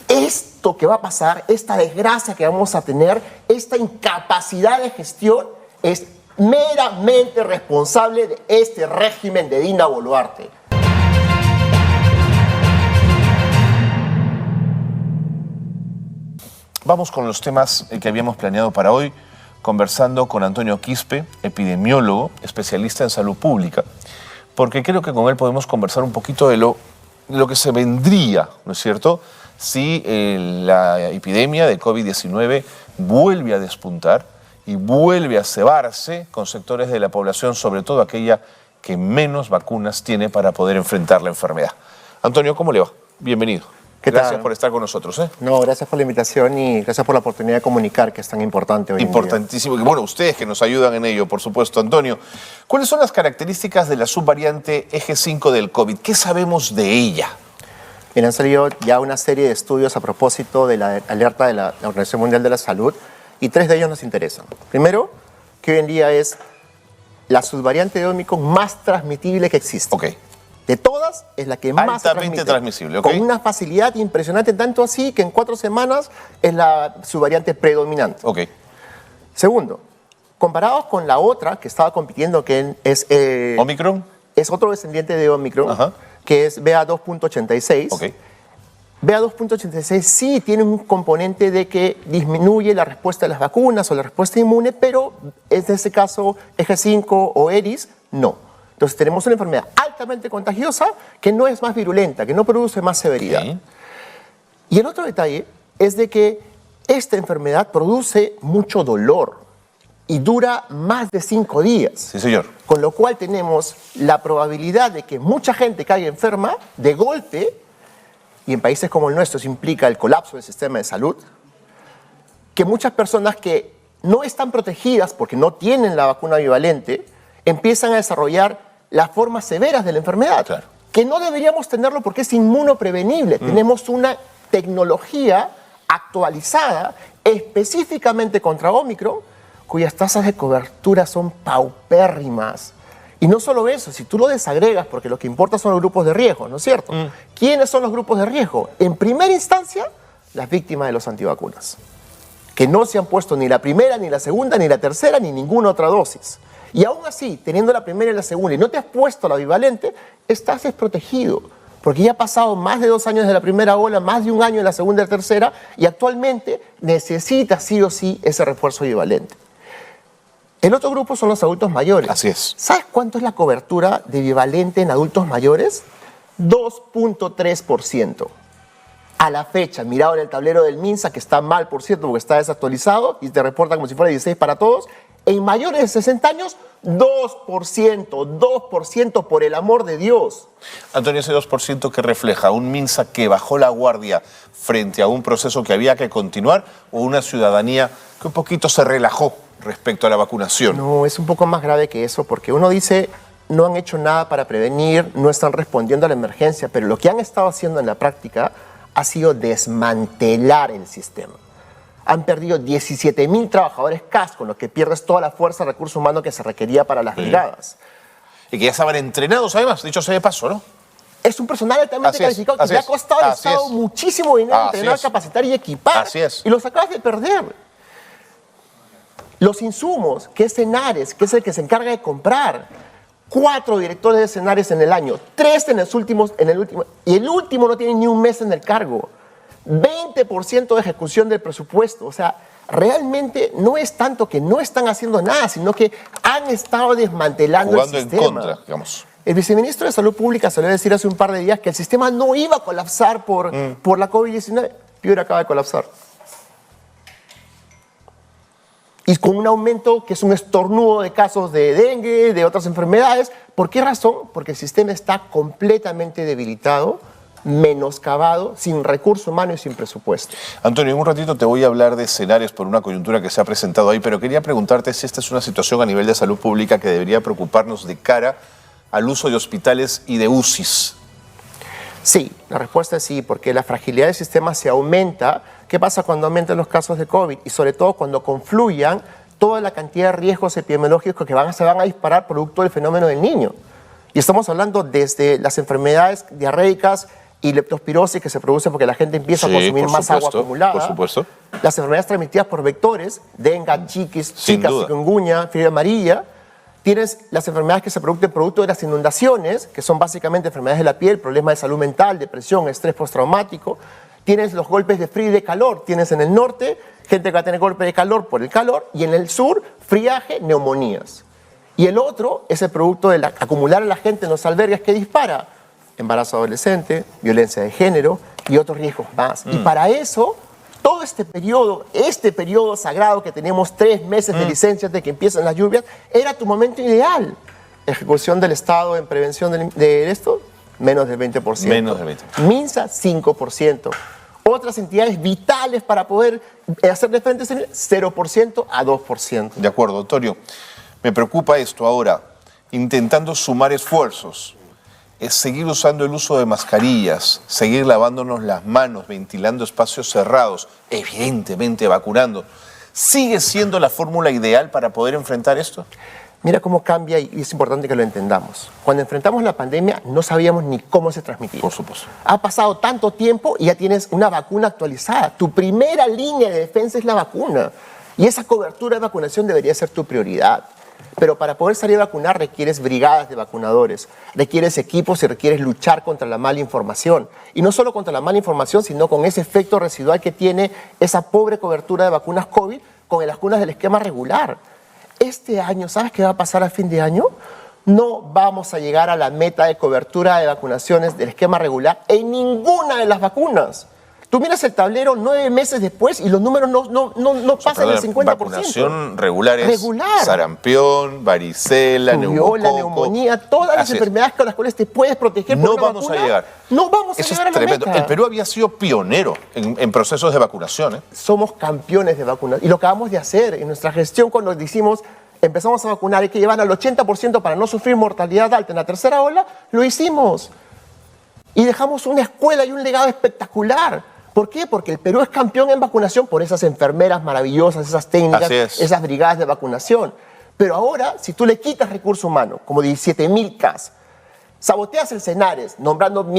esto que va a pasar, esta desgracia que vamos a tener, esta incapacidad de gestión, es meramente responsable de este régimen de Dina Boluarte. Vamos con los temas que habíamos planeado para hoy, conversando con Antonio Quispe, epidemiólogo, especialista en salud pública, porque creo que con él podemos conversar un poquito de lo que se vendría, ¿no es cierto?, si la epidemia de COVID-19 vuelve a despuntar y vuelve a cebarse con sectores de la población, sobre todo aquella que menos vacunas tiene para poder enfrentar la enfermedad. Antonio, ¿cómo le va? Bienvenido. Gracias por estar con nosotros. No, gracias por la invitación y gracias por la oportunidad de comunicar, que es tan importante hoy en día. Importantísimo. Bueno, ustedes que nos ayudan en ello, por supuesto. Antonio, ¿cuáles son las características de la subvariante eje 5 del COVID? ¿Qué sabemos de ella? Bien, han salido ya una serie de estudios a propósito de la alerta de la Organización Mundial de la Salud y 3 de ellos nos interesan. Primero, que hoy en día es la subvariante de Omicron más transmitible que existe. Ok. De todas, es la que más altamente transmisible, ¿ok? Con una facilidad impresionante, tanto así que en 4 semanas es la subvariante predominante. Ok. Segundo, comparados con la otra que estaba compitiendo, que es... ¿Omicron? Es otro descendiente de Omicron, Ajá. que es BA2.86. Ok. BA2.86 sí tiene un componente de que disminuye la respuesta de las vacunas o la respuesta inmune, pero en este caso, eje 5 o ERIS, no. Entonces tenemos una enfermedad altamente contagiosa que no es más virulenta, que no produce más severidad. Okay. Y el otro detalle es de que esta enfermedad produce mucho dolor y dura más de 5 días. Sí, señor. Con lo cual tenemos la probabilidad de que mucha gente caiga enferma de golpe, y en países como el nuestro eso implica el colapso del sistema de salud, que muchas personas que no están protegidas porque no tienen la vacuna bivalente, empiezan a desarrollar las formas severas de la enfermedad, claro, que no deberíamos tenerlo porque es inmunoprevenible. Tenemos una tecnología actualizada específicamente contra Omicron, cuyas tasas de cobertura son paupérrimas. Y no solo eso, si tú lo desagregas, porque lo que importa son los grupos de riesgo, ¿no es cierto? ¿Quiénes son los grupos de riesgo? En primera instancia, las víctimas de los antivacunas, que no se han puesto ni la primera, ni la segunda, ni la tercera, ni ninguna otra dosis. Y aún así, teniendo la primera y la segunda, y no te has puesto la bivalente, estás desprotegido. Porque ya ha pasado más de 2 años de la primera ola, más de 1 año de la segunda y la tercera, y actualmente necesitas sí o sí ese refuerzo bivalente. El otro grupo son los adultos mayores. Así es. ¿Sabes cuánto es la cobertura de bivalente en adultos mayores? 2.3%. A la fecha, mirado en el tablero del MINSA, que está mal, por cierto, porque está desactualizado y te reporta como si fuera 16 para todos, en mayores de 60 años, 2%, por el amor de Dios. Antonio, ese 2% que refleja un MINSA que bajó la guardia frente a un proceso que había que continuar o una ciudadanía que un poquito se relajó respecto a la vacunación. No, es un poco más grave que eso, porque uno dice, no han hecho nada para prevenir, no están respondiendo a la emergencia, pero lo que han estado haciendo en la práctica ha sido desmantelar el sistema. Han perdido 17.000 trabajadores CAS, con lo que pierdes toda la fuerza de recurso humano que se requería para las brigadas. Y que ya estaban entrenados, además, dicho sea de paso, ¿no? Es un personal altamente calificado que le ha costado al Estado muchísimo dinero entrenar, capacitar y equipar. Así es. Y los acabas de perder. Los insumos, que es Senares, que es el que se encarga de comprar. 4 directores de Senares en el año, 3 en el último, y el último no tiene ni 1 mes en el cargo. 20% de ejecución del presupuesto. O sea, realmente no es tanto que no están haciendo nada, sino que han estado desmantelando el sistema. Jugando en contra, digamos. El viceministro de Salud Pública salió a decir hace un par de días que el sistema no iba a colapsar por la COVID-19. Piura acaba de colapsar. Y con un aumento que es un estornudo de casos de dengue, de otras enfermedades. ¿Por qué razón? Porque el sistema está completamente debilitado, menoscabado, sin recurso humano y sin presupuesto. Antonio, en un ratito te voy a hablar de escenarios por una coyuntura que se ha presentado ahí, pero quería preguntarte si esta es una situación a nivel de salud pública que debería preocuparnos de cara al uso de hospitales y de UCIs. Sí, la respuesta es sí, porque la fragilidad del sistema se aumenta. ¿Qué pasa cuando aumentan los casos de COVID? Y sobre todo cuando confluyan toda la cantidad de riesgos epidemiológicos que se van a disparar producto del fenómeno del niño. Y estamos hablando desde las enfermedades diarreicas y leptospirosis que se produce porque la gente empieza a consumir por más agua supuesto, acumulada. por supuesto. Las enfermedades transmitidas por vectores, dengue, chiquis, Sin zika, duda. chikungunya, fiebre amarilla. Tienes las enfermedades que se producen producto de las inundaciones, que son básicamente enfermedades de la piel, problemas de salud mental, depresión, estrés postraumático. Tienes los golpes de frío y de calor. Tienes en el norte gente que va a tener golpes de calor por el calor y en el sur friaje, neumonías. Y el otro es el producto de acumular a la gente en los albergues que dispara embarazo adolescente, violencia de género y otros riesgos más. Y para eso, todo este periodo sagrado que tenemos 3 meses de licencia de que empiezan las lluvias, era tu momento ideal. Ejecución del Estado en prevención de esto, menos del 20%. Menos del 20%. MINSA, 5%. Otras entidades vitales para poder hacerle frente a ese 0% a 2%. De acuerdo, Antonio. Me preocupa esto ahora, intentando sumar esfuerzos, es seguir usando el uso de mascarillas, seguir lavándonos las manos, ventilando espacios cerrados, evidentemente vacunando. ¿Sigue siendo la fórmula ideal para poder enfrentar esto? Mira cómo cambia y es importante que lo entendamos. Cuando enfrentamos la pandemia no sabíamos ni cómo se transmitía. Por supuesto. Ha pasado tanto tiempo y ya tienes una vacuna actualizada. Tu primera línea de defensa es la vacuna. Y esa cobertura de vacunación debería ser tu prioridad. Pero para poder salir a vacunar requieres brigadas de vacunadores, requieres equipos y requieres luchar contra la mala información. Y no solo contra la mala información, sino con ese efecto residual que tiene esa pobre cobertura de vacunas COVID con las vacunas del esquema regular. Este año, ¿sabes qué va a pasar a fin de año? No vamos a llegar a la meta de cobertura de vacunaciones del esquema regular en ninguna de las vacunas. Tú miras el tablero 9 meses después y los números no pasan el 50%. Vacunación regular es regular. Sarampión, varicela, Rubiola, neumococo. neumonía, todas las Así es. enfermedades con las cuales te puedes proteger por No una vamos vacuna, a llegar. No vamos a Eso llegar es a la tremendo. meta. El Perú había sido pionero en procesos de vacunación. Somos campeones de vacunas y lo acabamos de hacer en nuestra gestión cuando decimos empezamos a vacunar, hay que llevar al 80% para no sufrir mortalidad alta en la tercera ola, lo hicimos. Y dejamos una escuela y un legado espectacular. ¿Por qué? Porque el Perú es campeón en vacunación por esas enfermeras maravillosas, esas técnicas, Así es. esas brigadas de vacunación. Pero ahora, si tú le quitas recurso humano, como 17.000 CAS, saboteas el Senares, nombrando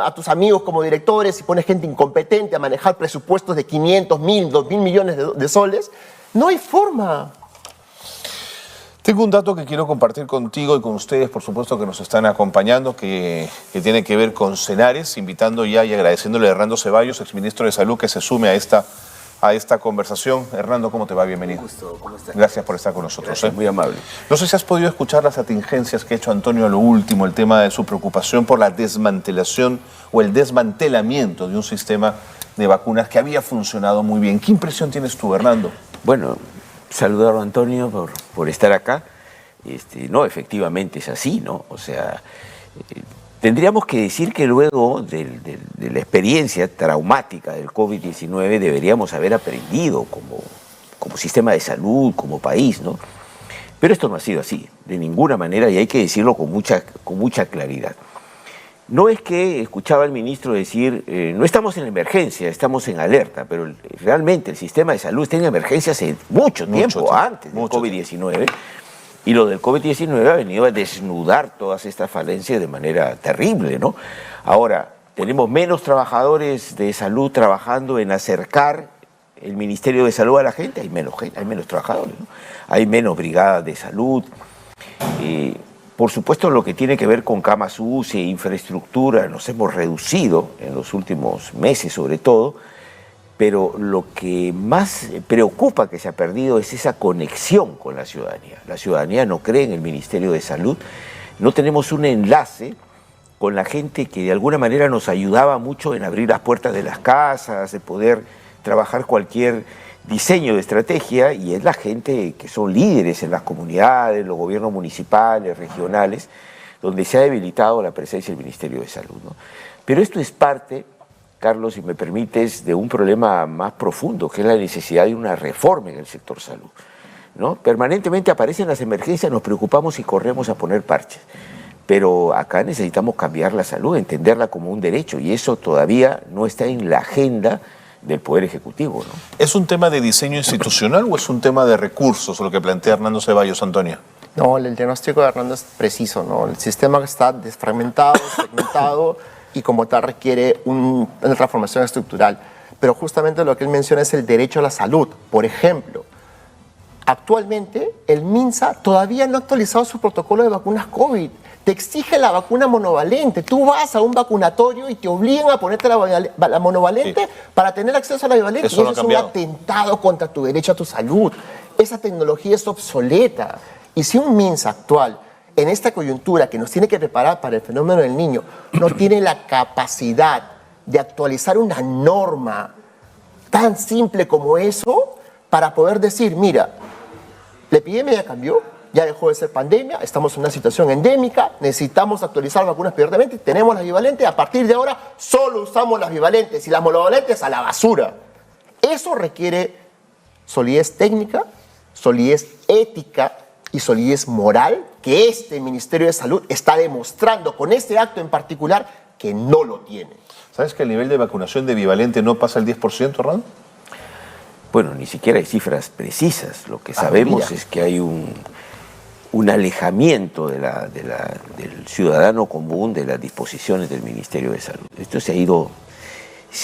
a tus amigos como directores y pones gente incompetente a manejar presupuestos de 500, 1.000, 2.000 millones de soles, no hay forma. Tengo un dato que quiero compartir contigo y con ustedes, por supuesto, que nos están acompañando, que tiene que ver con Senares, invitando ya y agradeciéndole a Hernando Ceballos, exministro de Salud, que se sume a esta conversación. Hernando, ¿cómo te va? Bienvenido. Un gusto, ¿cómo estás? Gracias por estar con nosotros. Gracias, muy amable. No sé si has podido escuchar las atingencias que ha hecho Antonio a lo último, el tema de su preocupación por la desmantelación o el desmantelamiento de un sistema de vacunas que había funcionado muy bien. ¿Qué impresión tienes tú, Hernando? Bueno, saludar a Antonio por estar acá. No, efectivamente es así, ¿no? O sea, tendríamos que decir que luego de la experiencia traumática del COVID-19 deberíamos haber aprendido como sistema de salud, como país, ¿no? Pero esto no ha sido así, de ninguna manera, y hay que decirlo con mucha claridad. No es que escuchaba al ministro decir, no estamos en emergencia, estamos en alerta, pero realmente el sistema de salud está en emergencia hace mucho tiempo antes del COVID-19, y lo del COVID-19 ha venido a desnudar todas estas falencias de manera terrible, ¿no? Ahora, tenemos menos trabajadores de salud trabajando en acercar el Ministerio de Salud a la gente, hay menos trabajadores, ¿no? Hay menos brigadas de salud. Por supuesto, lo que tiene que ver con camas UCI, infraestructura, nos hemos reducido en los últimos meses sobre todo, pero lo que más preocupa que se ha perdido es esa conexión con la ciudadanía. La ciudadanía no cree en el Ministerio de Salud, no tenemos un enlace con la gente que de alguna manera nos ayudaba mucho en abrir las puertas de las casas, de poder trabajar cualquier diseño de estrategia, y es la gente que son líderes en las comunidades, los gobiernos municipales, regionales, donde se ha debilitado la presencia del Ministerio de Salud, ¿no? Pero esto es parte, Carlos, si me permites, de un problema más profundo, que es la necesidad de una reforma en el sector salud, ¿no? Permanentemente aparecen las emergencias, nos preocupamos y corremos a poner parches. Pero acá necesitamos cambiar la salud, entenderla como un derecho, y eso todavía no está en la agenda del Poder Ejecutivo, ¿no? ¿Es un tema de diseño institucional o es un tema de recursos, lo que plantea Hernando Ceballos, Antonio? No, el diagnóstico de Hernando es preciso, ¿no? El sistema está desfragmentado, segmentado, y como tal requiere una transformación estructural. Pero justamente lo que él menciona es el derecho a la salud. Por ejemplo, actualmente el MINSA todavía no ha actualizado su protocolo de vacunas COVID. Te exige la vacuna monovalente. Tú vas a un vacunatorio y te obligan a ponerte la monovalente Sí. para tener acceso a la bivalente. Eso Y no ha eso es un cambiado. atentado contra tu derecho a tu salud. Esa tecnología es obsoleta. Y si un MINSA actual, en esta coyuntura que nos tiene que preparar para el fenómeno del niño, no tiene la capacidad de actualizar una norma tan simple como eso para poder decir, mira, la epidemia ya cambió, ya dejó de ser pandemia, estamos en una situación endémica, necesitamos actualizar vacunas periódicamente, tenemos las bivalentes, a partir de ahora solo usamos las bivalentes y las monovalentes a la basura. Eso requiere solidez técnica, solidez ética y solidez moral que este Ministerio de Salud está demostrando con este acto en particular que no lo tiene. ¿Sabes que el nivel de vacunación de bivalente no pasa el 10%, Hernando? Bueno, ni siquiera hay cifras precisas. Lo que sabemos mira. es que hay un alejamiento del ciudadano común de las disposiciones del Ministerio de Salud. Esto se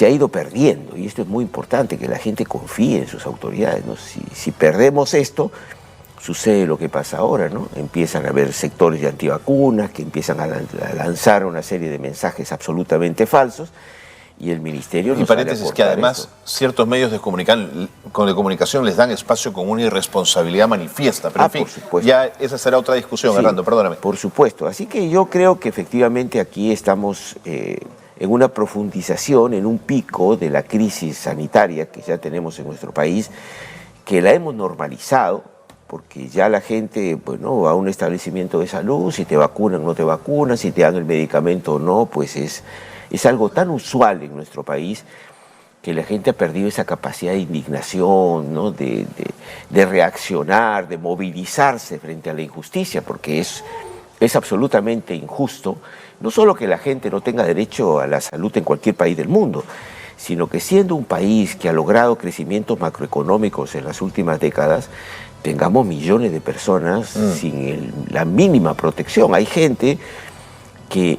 ha ido perdiendo y esto es muy importante, que la gente confíe en sus autoridades, ¿no? Si perdemos esto, sucede lo que pasa ahora, ¿no? Empiezan a haber sectores de antivacunas que empiezan a lanzar una serie de mensajes absolutamente falsos y el Ministerio Y no sale a paréntesis, que cortar además esto. ciertos medios de comunicación les dan espacio con una irresponsabilidad manifiesta. Pero en fin, Por supuesto. ya esa será otra discusión, Sí, Hernando, perdóname. Por supuesto. Así que yo creo que efectivamente aquí estamos en una profundización, en un pico de la crisis sanitaria que ya tenemos en nuestro país, que la hemos normalizado, porque ya la gente, bueno, va a un establecimiento de salud, si te vacunan o no te vacunan, si te dan el medicamento o no, pues es algo tan usual en nuestro país que la gente ha perdido esa capacidad de indignación, ¿no? de reaccionar, de movilizarse frente a la injusticia, porque es absolutamente injusto, no solo que la gente no tenga derecho a la salud en cualquier país del mundo, sino que siendo un país que ha logrado crecimientos macroeconómicos en las últimas décadas, tengamos millones de personas sin la mínima protección. Hay gente que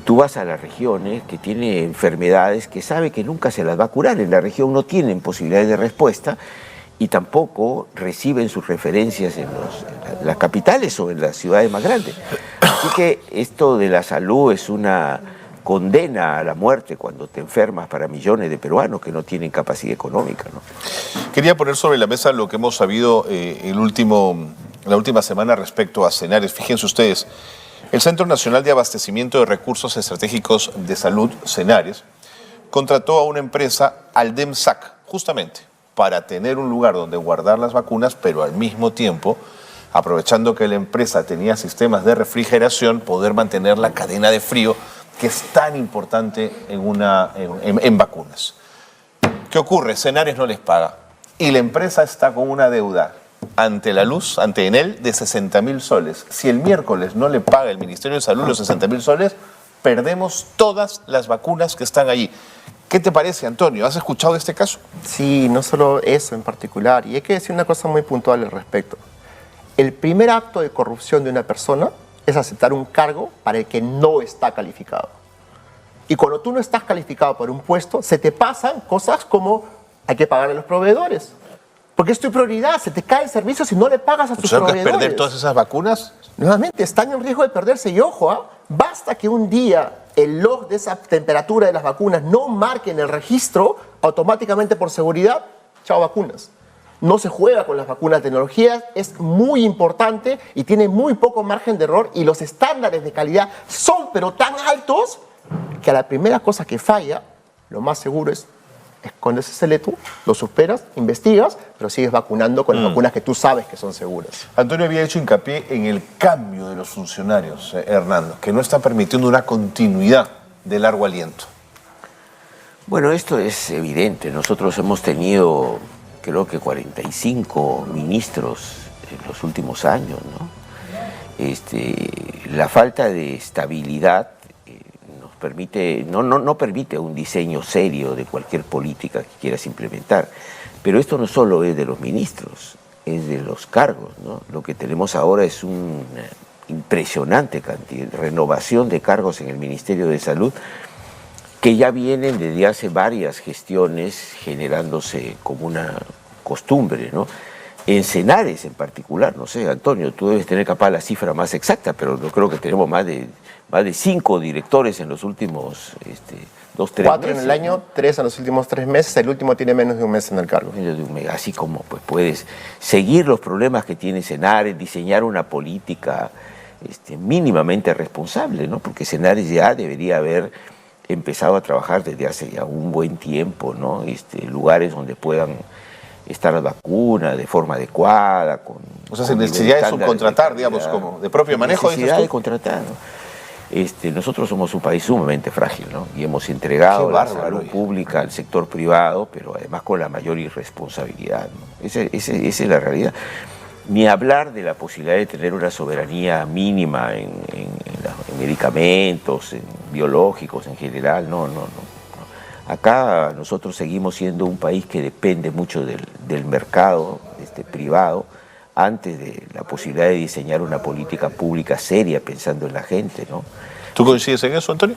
tú vas a las regiones que tiene enfermedades que sabe que nunca se las va a curar. En la región no tienen posibilidades de respuesta y tampoco reciben sus referencias en las capitales o en las ciudades más grandes. Así que esto de la salud es una condena a la muerte cuando te enfermas para millones de peruanos que no tienen capacidad económica, ¿no? Quería poner sobre la mesa lo que hemos sabido la última semana respecto a Cenares. Fíjense ustedes, el Centro Nacional de Abastecimiento de Recursos Estratégicos de Salud, Cenares, contrató a una empresa, Aldemsac, justamente para tener un lugar donde guardar las vacunas, pero al mismo tiempo, aprovechando que la empresa tenía sistemas de refrigeración, poder mantener la cadena de frío que es tan importante en vacunas. ¿Qué ocurre? Cenares no les paga y la empresa está con una deuda ante la luz, ante Enel, de 60.000 soles. Si el miércoles no le paga el Ministerio de Salud los 60.000 soles, perdemos todas las vacunas que están allí. ¿Qué te parece, Antonio? ¿Has escuchado de este caso? Sí, no solo eso en particular. Y hay que decir una cosa muy puntual al respecto. El primer acto de corrupción de una persona es aceptar un cargo para el que no está calificado. Y cuando tú no estás calificado para un puesto, se te pasan cosas como hay que pagarle a los proveedores. Porque es tu prioridad, se te cae el servicio si no le pagas a tus ¿Sabes que es proveedores. perder todas esas vacunas? Nuevamente, están en riesgo de perderse. Y ojo, basta que un día el log de esa temperatura de las vacunas no marque en el registro, automáticamente por seguridad, chao vacunas. No se juega con las vacunas. La tecnología es muy importante y tiene muy poco margen de error y los estándares de calidad son pero tan altos que a la primera cosa que falla, lo más seguro es escondes ese leto, lo superas, investigas, pero sigues vacunando con las vacunas que tú sabes que son seguras. Antonio había hecho hincapié en el cambio de los funcionarios, Hernando, que no está permitiendo una continuidad de largo aliento. Bueno, esto es evidente. Nosotros hemos tenido, creo que 45 ministros en los últimos años, ¿no? La falta de estabilidad nos permite, no permite un diseño serio de cualquier política que quieras implementar. Pero esto no solo es de los ministros, es de los cargos, ¿no? Lo que tenemos ahora es una impresionante renovación de cargos en el Ministerio de Salud que ya vienen desde hace varias gestiones generándose como una costumbre, ¿no? En Senares en particular, no sé, Antonio, tú debes tener capaz la cifra más exacta, pero yo creo que tenemos más de 5 directores en los últimos 2, 3 meses. 4 en el año, 3 en los últimos 3 meses, el último tiene menos de un mes en el cargo. Menos de un mes, así como pues puedes seguir los problemas que tiene Senares, diseñar una política mínimamente responsable, ¿no? Porque Senares ya debería haber empezado a trabajar desde hace ya un buen tiempo, ¿no? Lugares donde puedan estar las vacunas de forma adecuada, con... O sea, sin necesidad de subcontratar, digamos, como de propio manejo. Necesidad de contratar, ¿no? Nosotros somos un país sumamente frágil, ¿no? Y hemos entregado la salud pública al sector privado, pero además con la mayor irresponsabilidad, ¿no? Esa es la realidad. Ni hablar de la posibilidad de tener una soberanía mínima en medicamentos, en biológicos en general, no. Acá nosotros seguimos siendo un país que depende mucho del mercado privado antes de la posibilidad de diseñar una política pública seria pensando en la gente, ¿no? ¿Tú coincides en eso, Antonio?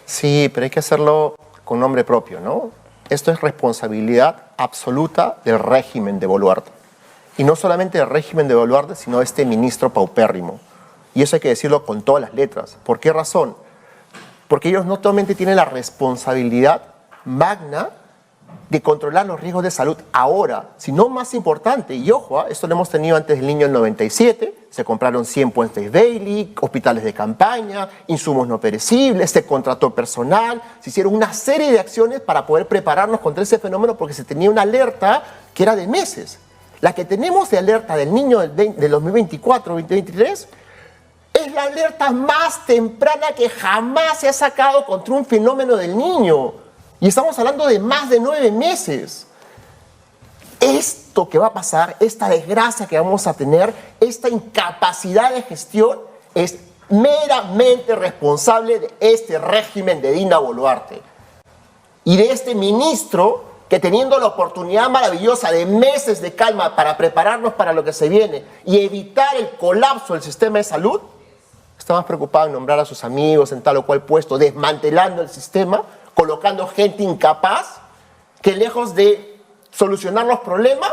Sí, pero hay que hacerlo con nombre propio, ¿no? Esto es responsabilidad absoluta del régimen de Boluarte. Y no solamente del régimen de Boluarte, sino de este ministro paupérrimo. Y eso hay que decirlo con todas las letras. ¿Por qué razón? Porque ellos no solamente tienen la responsabilidad magna de controlar los riesgos de salud ahora, sino más importante, y ojo, esto lo hemos tenido antes del niño del 97, se compraron 100 puentes Bailey, hospitales de campaña, insumos no perecibles, se contrató personal, se hicieron una serie de acciones para poder prepararnos contra ese fenómeno porque se tenía una alerta que era de meses. La que tenemos de alerta del niño del 2024-2023 es la alerta más temprana que jamás se ha sacado contra un fenómeno del niño. Y estamos hablando de más de 9 meses. Esto que va a pasar, esta desgracia que vamos a tener, esta incapacidad de gestión, es meramente responsable de este régimen de Dina Boluarte. Y de este ministro que, teniendo la oportunidad maravillosa de meses de calma para prepararnos para lo que se viene y evitar el colapso del sistema de salud, está más preocupado en nombrar a sus amigos en tal o cual puesto, desmantelando el sistema, colocando gente incapaz que, lejos de solucionar los problemas,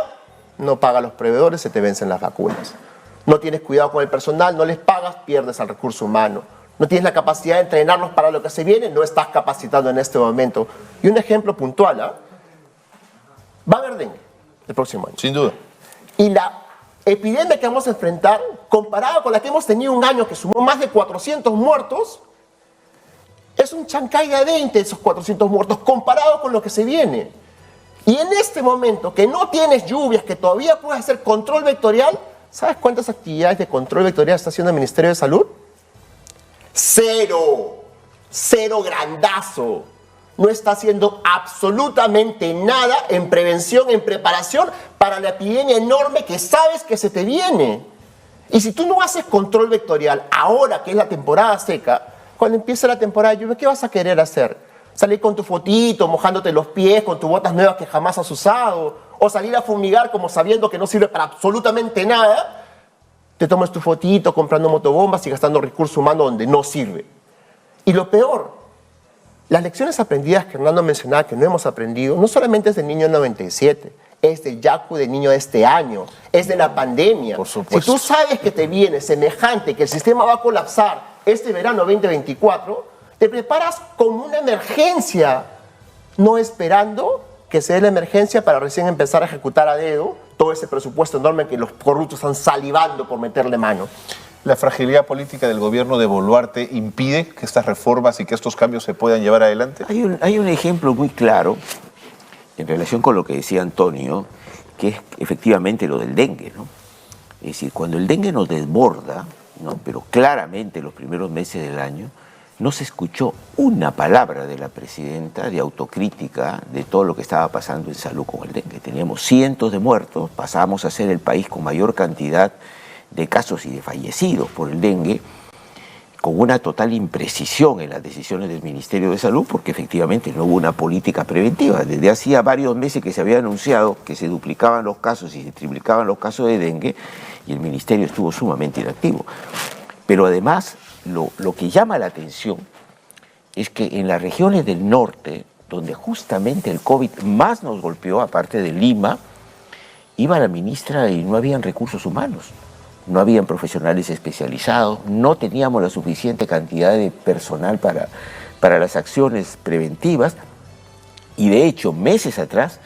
no paga a los proveedores, se te vencen las vacunas. No tienes cuidado con el personal, no les pagas, pierdes al recurso humano. No tienes la capacidad de entrenarlos para lo que se viene, no estás capacitando en este momento. Y un ejemplo puntual, va a haber dengue el próximo año. Sin duda. Y la epidemia que vamos a enfrentar, comparada con la que hemos tenido un año que sumó más de 400 muertos, es un chancay de 20 esos 400 muertos comparado con lo que se viene. Y en este momento que no tienes lluvias, que todavía puedes hacer control vectorial, ¿sabes cuántas actividades de control vectorial está haciendo el Ministerio de Salud? 0. 0 grandazo. No está haciendo absolutamente nada en prevención, en preparación para la epidemia enorme que sabes que se te viene. Y si tú no haces control vectorial ahora que es la temporada seca, cuando empieza la temporada de lluvia, ¿qué vas a querer hacer? ¿Salir con tu fotito, mojándote los pies, con tus botas nuevas que jamás has usado? ¿O salir a fumigar como sabiendo que no sirve para absolutamente nada? Te tomas tu fotito comprando motobombas y gastando recurso humano donde no sirve. Y lo peor, las lecciones aprendidas que Hernando mencionaba que no hemos aprendido, no solamente es del niño del 97, es del Yaku del niño de este año, es de la pandemia. Por supuesto. Si tú sabes que te viene semejante, que el sistema va a colapsar este verano 2024, te preparas como una emergencia, no esperando que se dé la emergencia para recién empezar a ejecutar a dedo todo ese presupuesto enorme que los corruptos están salivando por meterle mano. ¿La fragilidad política del gobierno de Boluarte impide que estas reformas y que estos cambios se puedan llevar adelante? Hay un ejemplo muy claro en relación con lo que decía Antonio, que es efectivamente lo del dengue, ¿no? Es decir, cuando el dengue nos desborda, ¿no? Pero claramente los primeros meses del año, no se escuchó una palabra de la presidenta de autocrítica de todo lo que estaba pasando en salud con el dengue. Teníamos cientos de muertos, pasábamos a ser el país con mayor cantidad de casos y de fallecidos por el dengue, con una total imprecisión en las decisiones del Ministerio de Salud, porque efectivamente no hubo una política preventiva. Desde hacía varios meses que se había anunciado que se duplicaban los casos y se triplicaban los casos de dengue, y el Ministerio estuvo sumamente inactivo. Pero además, lo que llama la atención es que en las regiones del norte, donde justamente el COVID más nos golpeó, aparte de Lima, iba la ministra y no habían recursos humanos, no habían profesionales especializados, no teníamos la suficiente cantidad de personal para las acciones preventivas, y de hecho, meses atrás,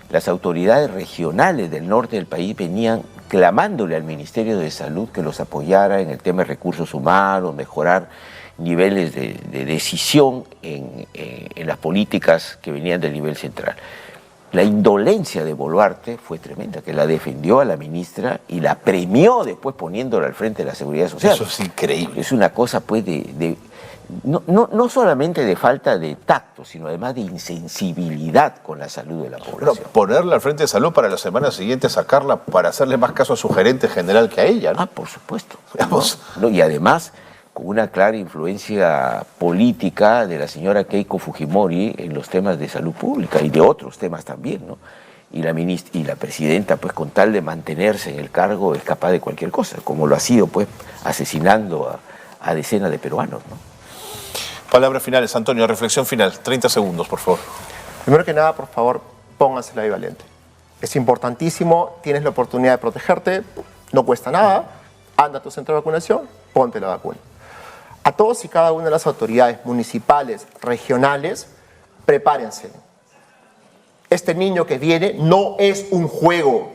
las autoridades regionales del norte del país venían clamándole al Ministerio de Salud que los apoyara en el tema de recursos humanos, mejorar niveles de decisión en las políticas que venían del nivel central. La indolencia de Boluarte fue tremenda, que la defendió a la ministra y la premió después poniéndola al frente de la Seguridad Social. Eso es increíble. Es una cosa pues no solamente de falta de tacto, sino además de insensibilidad con la salud de la población. Pero ponerla al frente de salud para la semana siguiente sacarla para hacerle más caso a su gerente general que a ella, ¿no? Por supuesto. ¿No? Y además con una clara influencia política de la señora Keiko Fujimori en los temas de salud pública y de otros temas también, ¿no? Y la presidenta, pues con tal de mantenerse en el cargo, es capaz de cualquier cosa, como lo ha sido, pues, asesinando a decenas de peruanos, ¿no? Palabras finales, Antonio, reflexión final, 30 segundos, por favor. Primero que nada, por favor, póngansela ahí valiente. Es importantísimo, tienes la oportunidad de protegerte, no cuesta nada, anda a tu centro de vacunación, ponte la vacuna. A todos y cada una de las autoridades municipales, regionales, prepárense. Este niño que viene no es un juego.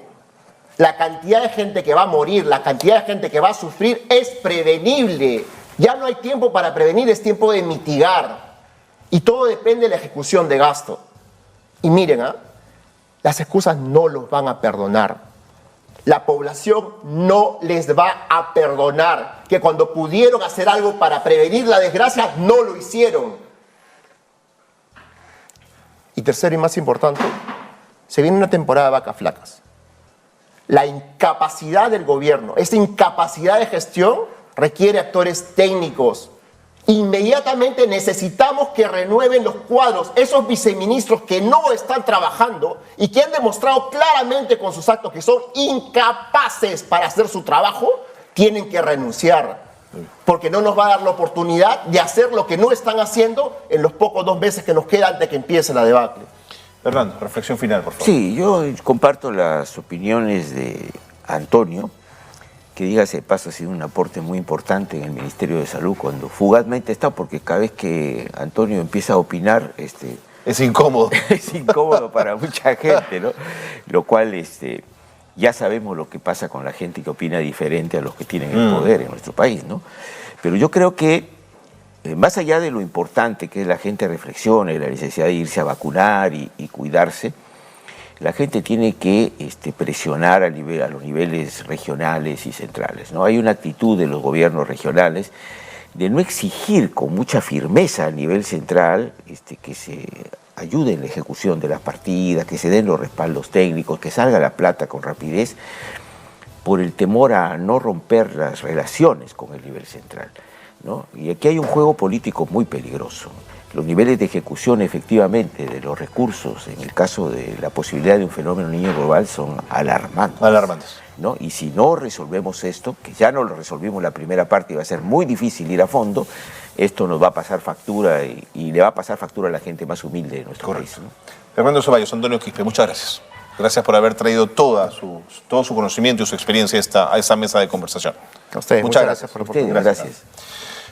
La cantidad de gente que va a morir, la cantidad de gente que va a sufrir es prevenible. Ya no hay tiempo para prevenir, es tiempo de mitigar. Y todo depende de la ejecución de gasto. Y miren, las excusas no los van a perdonar. La población no les va a perdonar que cuando pudieron hacer algo para prevenir la desgracia, no lo hicieron. Y tercero y más importante, se viene una temporada de vacas flacas. La incapacidad del gobierno, esa incapacidad de gestión requiere actores técnicos. Inmediatamente necesitamos que renueven los cuadros, esos viceministros que no están trabajando y que han demostrado claramente con sus actos que son incapaces para hacer su trabajo, tienen que renunciar, porque no nos va a dar la oportunidad de hacer lo que no están haciendo en los pocos 2 meses que nos queda antes de que empiece la debacle. Fernando, reflexión final, por favor. Sí, yo comparto las opiniones de Antonio, que dígase de paso ha sido un aporte muy importante en el Ministerio de Salud cuando fugazmente está, porque cada vez que Antonio empieza a opinar, es incómodo. es incómodo para mucha gente, ¿no? Lo cual ya sabemos lo que pasa con la gente que opina diferente a los que tienen el poder en nuestro país, ¿no? Pero yo creo que más allá de lo importante que es la gente reflexione, la necesidad de irse a vacunar y cuidarse, la gente tiene que presionar a los niveles regionales y centrales, ¿no? Hay una actitud de los gobiernos regionales de no exigir con mucha firmeza a nivel central que se ayude en la ejecución de las partidas, que se den los respaldos técnicos, que salga la plata con rapidez, por el temor a no romper las relaciones con el nivel central, ¿no? Y aquí hay un juego político muy peligroso. Los niveles de ejecución efectivamente de los recursos, en el caso de la posibilidad de un fenómeno niño global, son alarmantes. Alarmantes. ¿No? Y si no resolvemos esto, que ya no lo resolvimos la primera parte y va a ser muy difícil ir a fondo, esto nos va a pasar factura y le va a pasar factura a la gente más humilde de nuestro país, ¿no? Fernando Ceballos, Antonio Quispe, muchas gracias. Gracias por haber traído todo su conocimiento y su experiencia a esta mesa de conversación. A ustedes, muchas gracias por la oportunidad. Gracias.